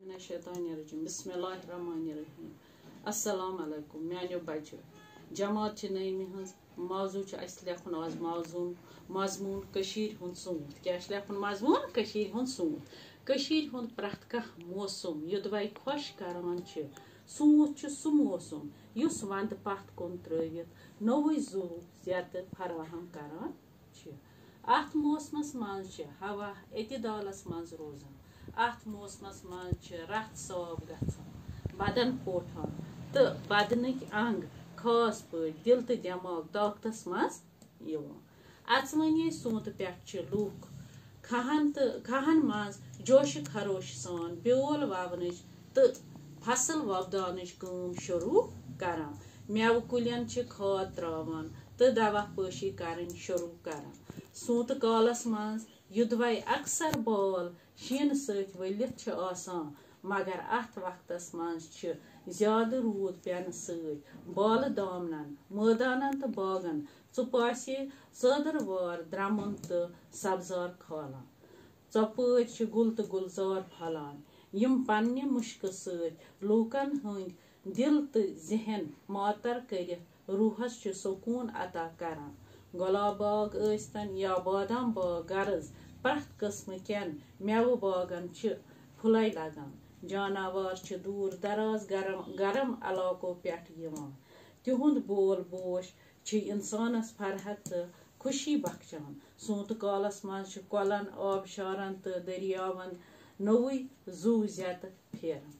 बिस्मिल्लाहिर्रहमानिर्रहीम। अस्सलाम वालेकुम म्यानो बच्चो। जमात नईमी हज मौजू लेखन आज मजमून कशीर हुंद सूत। क्या लेखन मजमून कशीर हुंद सूत। कशीर हुंद प्रत कह मौसम युदवाई खुश करान छ। सूत छ सु मौसम युस वंद पत कुन त्रवित नोवै जू ज़त फराहम करान छ। अत मौसमस मज छ हवा एतदालस मज रोजान। अत मौसमस मज रथ साफ गछान बदन पोठान तो बदनक अंग खास पे दिल तो दिमाग ताकतस मज अचवनी सूत पे लूख खहन मज जोश खरोश सान ब्योल ववन तो फसल वपदान शुरू करान। मेव कुलियन खाद त्रावान तो दवा पशी करन शुरू करान। सूत कालस मज युदवाई अक्सर बाल शीन सत वलित आसान मगर अत वक्तस मज ज्यादा रूद पेन सत बाल दामन मैदानन तो बागन चुपासे सदरवार द्रमन तो सब्जार खालान। चपच गुल तो गुलजार फलान यम पन्ने मुश्क सत लूकन हंद दिल तो जहन मातर कर रूहस सुकून अता करान। गुलाब बाग ऐस्तन या बादाम बाग गर्ज प्रत किस्म केन मेव बागन फुलै लगान। जानवर दूर दराज गरम इलाको पे तिहुंद बोल बोश इंसानस फरहत तो खुशी बख्शान। सूत कालस मज कोलन आबशारन तो दरियावन नोवै जू ज़त फेरन।